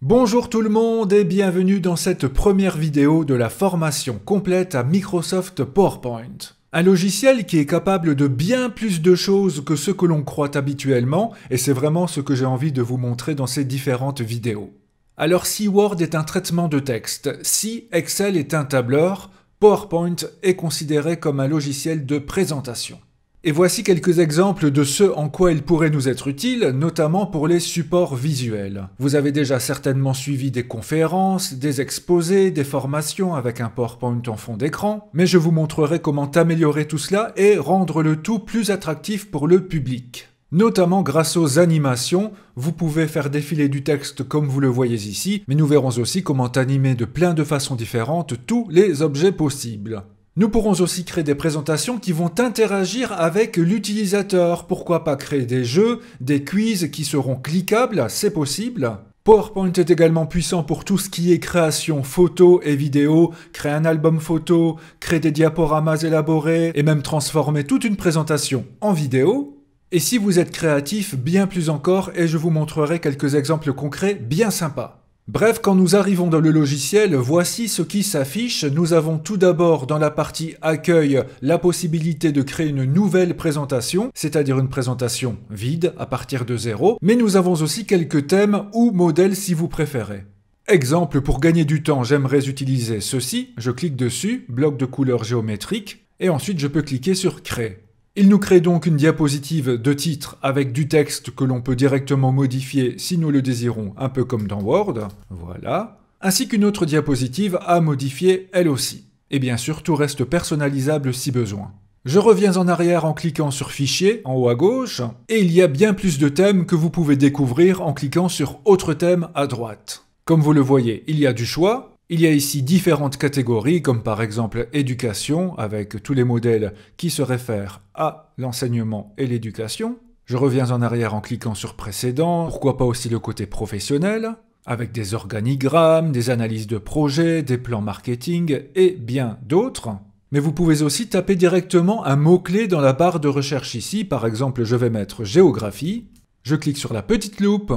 Bonjour tout le monde et bienvenue dans cette première vidéo de la formation complète à Microsoft PowerPoint. Un logiciel qui est capable de bien plus de choses que ce que l'on croit habituellement, et c'est vraiment ce que j'ai envie de vous montrer dans ces différentes vidéos. Alors si Word est un traitement de texte, si Excel est un tableur, PowerPoint est considéré comme un logiciel de présentation. Et voici quelques exemples de ce en quoi il pourrait nous être utile, notamment pour les supports visuels. Vous avez déjà certainement suivi des conférences, des exposés, des formations avec un PowerPoint en fond d'écran, mais je vous montrerai comment améliorer tout cela et rendre le tout plus attractif pour le public. Notamment grâce aux animations, vous pouvez faire défiler du texte comme vous le voyez ici, mais nous verrons aussi comment animer de plein de façons différentes tous les objets possibles. Nous pourrons aussi créer des présentations qui vont interagir avec l'utilisateur. Pourquoi pas créer des jeux, des quiz qui seront cliquables, c'est possible. PowerPoint est également puissant pour tout ce qui est création photo et vidéo, créer un album photo, créer des diaporamas élaborés et même transformer toute une présentation en vidéo. Et si vous êtes créatif, bien plus encore, et je vous montrerai quelques exemples concrets bien sympas. Bref, quand nous arrivons dans le logiciel, voici ce qui s'affiche. Nous avons tout d'abord dans la partie accueil la possibilité de créer une nouvelle présentation, c'est-à-dire une présentation vide à partir de zéro, mais nous avons aussi quelques thèmes ou modèles si vous préférez. Exemple, pour gagner du temps, j'aimerais utiliser ceci. Je clique dessus, bloc de couleur géométrique, et ensuite je peux cliquer sur Créer. Il nous crée donc une diapositive de titre avec du texte que l'on peut directement modifier si nous le désirons, un peu comme dans Word, voilà, ainsi qu'une autre diapositive à modifier elle aussi. Et bien sûr, tout reste personnalisable si besoin. Je reviens en arrière en cliquant sur Fichier, en haut à gauche, et il y a bien plus de thèmes que vous pouvez découvrir en cliquant sur Autres thèmes à droite. Comme vous le voyez, il y a du choix. Il y a ici différentes catégories, comme par exemple éducation, avec tous les modèles qui se réfèrent à l'enseignement et l'éducation. Je reviens en arrière en cliquant sur précédent, pourquoi pas aussi le côté professionnel, avec des organigrammes, des analyses de projets, des plans marketing et bien d'autres. Mais vous pouvez aussi taper directement un mot-clé dans la barre de recherche ici, par exemple je vais mettre géographie, je clique sur la petite loupe,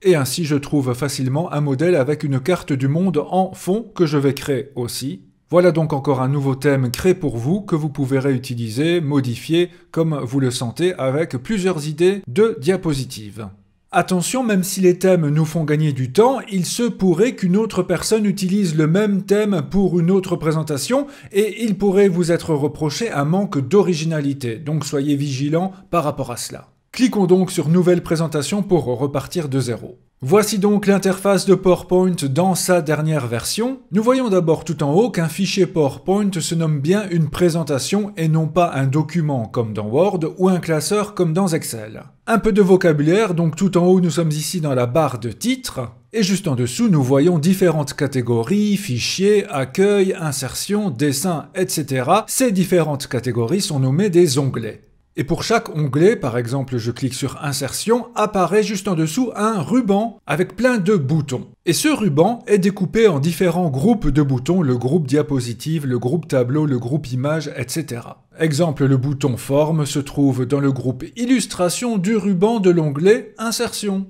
et ainsi je trouve facilement un modèle avec une carte du monde en fond que je vais créer aussi. Voilà donc encore un nouveau thème créé pour vous que vous pouvez réutiliser, modifier comme vous le sentez avec plusieurs idées de diapositives. Attention, même si les thèmes nous font gagner du temps, il se pourrait qu'une autre personne utilise le même thème pour une autre présentation et il pourrait vous être reproché un manque d'originalité, donc soyez vigilants par rapport à cela. Cliquons donc sur Nouvelle présentation pour repartir de zéro. Voici donc l'interface de PowerPoint dans sa dernière version. Nous voyons d'abord tout en haut qu'un fichier PowerPoint se nomme bien une présentation et non pas un document comme dans Word ou un classeur comme dans Excel. Un peu de vocabulaire, donc tout en haut nous sommes ici dans la barre de titre. Et juste en dessous nous voyons différentes catégories, fichiers, accueil, insertion, dessin, etc. Ces différentes catégories sont nommées des onglets. Et pour chaque onglet, par exemple je clique sur Insertion, apparaît juste en dessous un ruban avec plein de boutons. Et ce ruban est découpé en différents groupes de boutons, le groupe diapositive, le groupe tableau, le groupe image, etc. Exemple, le bouton Forme se trouve dans le groupe Illustration du ruban de l'onglet Insertion.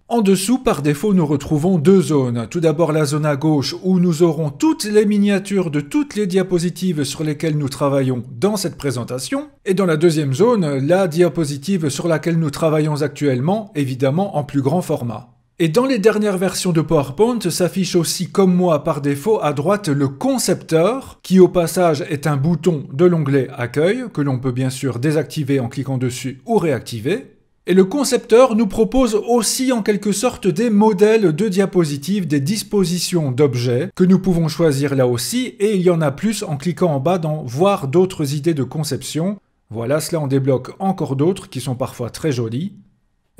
En dessous, par défaut, nous retrouvons deux zones. Tout d'abord la zone à gauche où nous aurons toutes les miniatures de toutes les diapositives sur lesquelles nous travaillons dans cette présentation. Et dans la deuxième zone, la diapositive sur laquelle nous travaillons actuellement, évidemment en plus grand format. Et dans les dernières versions de PowerPoint s'affiche aussi comme moi par défaut à droite le concepteur, qui au passage est un bouton de l'onglet Accueil, que l'on peut bien sûr désactiver en cliquant dessus ou réactiver. Et le concepteur nous propose aussi en quelque sorte des modèles de diapositives, des dispositions d'objets que nous pouvons choisir là aussi, et il y en a plus en cliquant en bas dans Voir d'autres idées de conception. Voilà, cela en débloque encore d'autres qui sont parfois très jolies.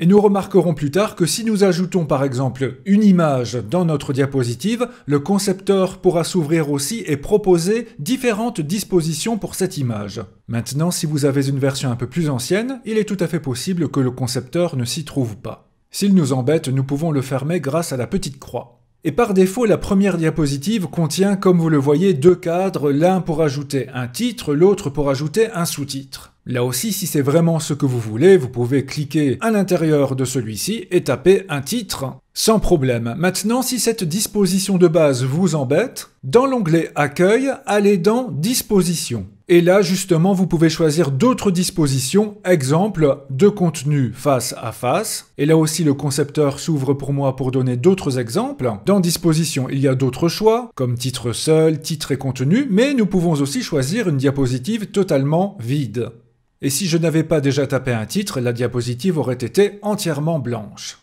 Et nous remarquerons plus tard que si nous ajoutons par exemple une image dans notre diapositive, le concepteur pourra s'ouvrir aussi et proposer différentes dispositions pour cette image. Maintenant, si vous avez une version un peu plus ancienne, il est tout à fait possible que le concepteur ne s'y trouve pas. S'il nous embête, nous pouvons le fermer grâce à la petite croix. Et par défaut, la première diapositive contient, comme vous le voyez, deux cadres, l'un pour ajouter un titre, l'autre pour ajouter un sous-titre. Là aussi, si c'est vraiment ce que vous voulez, vous pouvez cliquer à l'intérieur de celui-ci et taper un titre sans problème. Maintenant, si cette disposition de base vous embête, dans l'onglet Accueil, allez dans Dispositions. Et là, justement, vous pouvez choisir d'autres dispositions, exemple de contenu face à face. Et là aussi, le concepteur s'ouvre pour moi pour donner d'autres exemples. Dans Dispositions, il y a d'autres choix, comme titre seul, titre et contenu, mais nous pouvons aussi choisir une diapositive totalement vide. Et si je n'avais pas déjà tapé un titre, la diapositive aurait été entièrement blanche.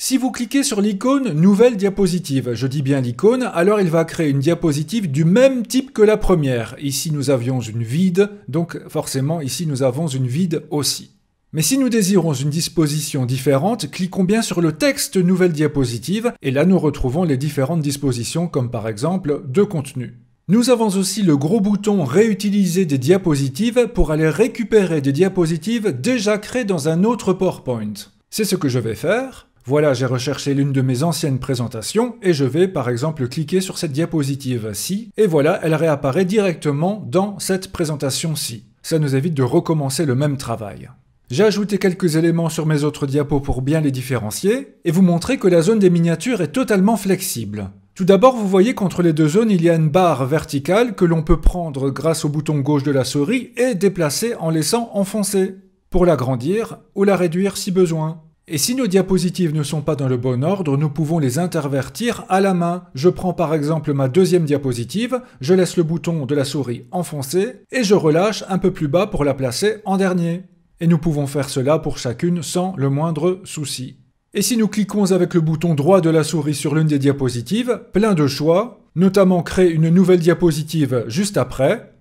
Si vous cliquez sur l'icône « Nouvelle diapositive », je dis bien l'icône, alors il va créer une diapositive du même type que la première. Ici nous avions une vide, donc forcément ici nous avons une vide aussi. Mais si nous désirons une disposition différente, cliquons bien sur le texte « Nouvelle diapositive » et là nous retrouvons les différentes dispositions comme par exemple de contenu. Nous avons aussi le gros bouton « Réutiliser des diapositives » pour aller récupérer des diapositives déjà créées dans un autre PowerPoint. C'est ce que je vais faire. Voilà, j'ai recherché l'une de mes anciennes présentations et je vais par exemple cliquer sur cette diapositive-ci et voilà, elle réapparaît directement dans cette présentation-ci. Ça nous évite de recommencer le même travail. J'ai ajouté quelques éléments sur mes autres diapos pour bien les différencier et vous montrer que la zone des miniatures est totalement flexible. Tout d'abord, vous voyez qu'entre les deux zones, il y a une barre verticale que l'on peut prendre grâce au bouton gauche de la souris et déplacer en laissant enfoncer, pour l'agrandir ou la réduire si besoin. Et si nos diapositives ne sont pas dans le bon ordre, nous pouvons les intervertir à la main. Je prends par exemple ma deuxième diapositive, je laisse le bouton de la souris enfoncé et je relâche un peu plus bas pour la placer en dernier. Et nous pouvons faire cela pour chacune sans le moindre souci. Et si nous cliquons avec le bouton droit de la souris sur l'une des diapositives, plein de choix, notamment créer une nouvelle diapositive juste après.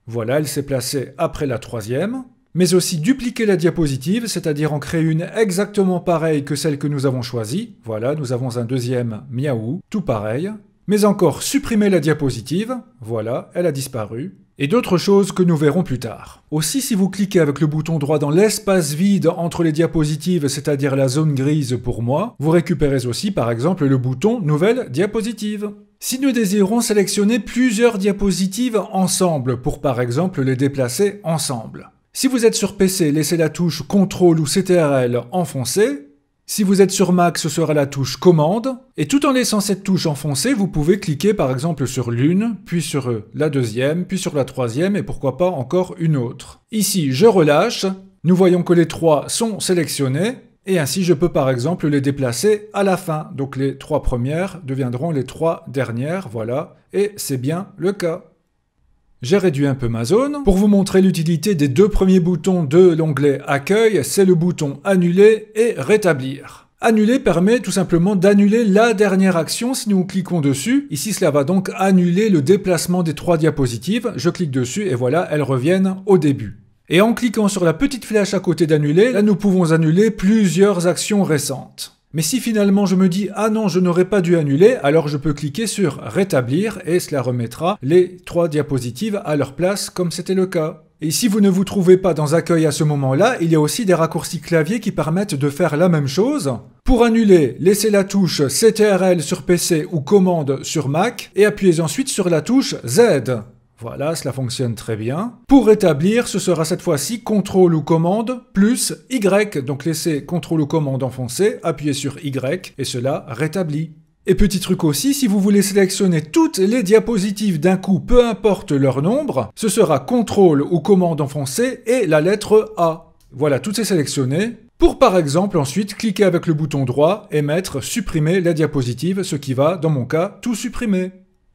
Voilà, elle s'est placée après la troisième. Mais aussi dupliquer la diapositive, c'est-à-dire en créer une exactement pareille que celle que nous avons choisie. Voilà, nous avons un deuxième miaou, tout pareil. Mais encore supprimer la diapositive, voilà, elle a disparu. Et d'autres choses que nous verrons plus tard. Aussi, si vous cliquez avec le bouton droit dans l'espace vide entre les diapositives, c'est-à-dire la zone grise pour moi, vous récupérez aussi par exemple le bouton Nouvelle diapositive. Si nous désirons sélectionner plusieurs diapositives ensemble pour par exemple les déplacer ensemble. Si vous êtes sur PC, laissez la touche CTRL ou CTRL enfoncée. Si vous êtes sur Mac, ce sera la touche Commande. Et tout en laissant cette touche enfoncée, vous pouvez cliquer par exemple sur l'une, puis sur la deuxième, puis sur la troisième, et pourquoi pas encore une autre. Ici, je relâche. Nous voyons que les trois sont sélectionnés. Et ainsi, je peux par exemple les déplacer à la fin. Donc les trois premières deviendront les trois dernières, voilà. Et c'est bien le cas. J'ai réduit un peu ma zone. Pour vous montrer l'utilité des deux premiers boutons de l'onglet Accueil, c'est le bouton Annuler et Rétablir. Annuler permet tout simplement d'annuler la dernière action si nous cliquons dessus. Ici, cela va donc annuler le déplacement des trois diapositives. Je clique dessus et voilà, elles reviennent au début. Et en cliquant sur la petite flèche à côté d'annuler, là nous pouvons annuler plusieurs actions récentes. Mais si finalement je me dis « Ah non, je n'aurais pas dû annuler », alors je peux cliquer sur « Rétablir » et cela remettra les trois diapositives à leur place comme c'était le cas. Et si vous ne vous trouvez pas dans Accueil à ce moment-là, il y a aussi des raccourcis clavier qui permettent de faire la même chose. Pour annuler, laissez la touche CTRL sur PC ou Commande sur Mac et appuyez ensuite sur la touche Z. Voilà, cela fonctionne très bien. Pour rétablir, ce sera cette fois-ci CTRL ou commande plus Y. Donc laissez CTRL ou commande enfoncé, appuyez sur Y et cela rétablit. Et petit truc aussi, si vous voulez sélectionner toutes les diapositives d'un coup, peu importe leur nombre, ce sera CTRL ou commande enfoncé et la lettre A. Voilà, tout est sélectionné. Pour par exemple ensuite cliquer avec le bouton droit et mettre supprimer la diapositive, ce qui va, dans mon cas, tout supprimer.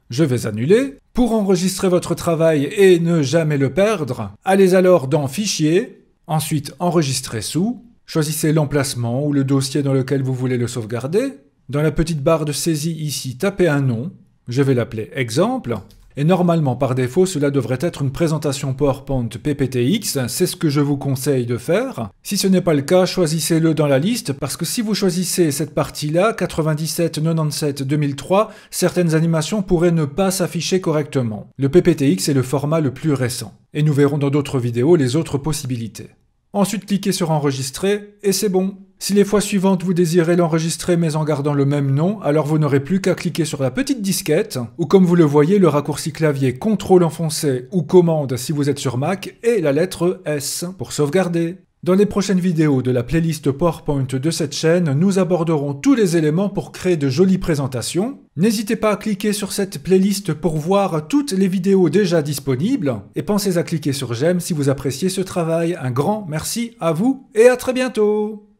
Je vais annuler. Pour enregistrer votre travail et ne jamais le perdre, allez alors dans Fichier, ensuite Enregistrer sous, choisissez l'emplacement ou le dossier dans lequel vous voulez le sauvegarder. Dans la petite barre de saisie ici, tapez un nom, je vais l'appeler Exemple, et normalement par défaut cela devrait être une présentation PowerPoint PPTX, c'est ce que je vous conseille de faire. Si ce n'est pas le cas, choisissez-le dans la liste, parce que si vous choisissez cette partie-là, 97, 97, 2003, certaines animations pourraient ne pas s'afficher correctement. Le PPTX est le format le plus récent, et nous verrons dans d'autres vidéos les autres possibilités. Ensuite cliquez sur Enregistrer, et c'est bon. Si les fois suivantes vous désirez l'enregistrer mais en gardant le même nom, alors vous n'aurez plus qu'à cliquer sur la petite disquette, ou comme vous le voyez, le raccourci clavier CTRL enfoncé ou commande si vous êtes sur Mac, et la lettre S pour sauvegarder. Dans les prochaines vidéos de la playlist PowerPoint de cette chaîne, nous aborderons tous les éléments pour créer de jolies présentations. N'hésitez pas à cliquer sur cette playlist pour voir toutes les vidéos déjà disponibles, et pensez à cliquer sur j'aime si vous appréciez ce travail. Un grand merci à vous et à très bientôt!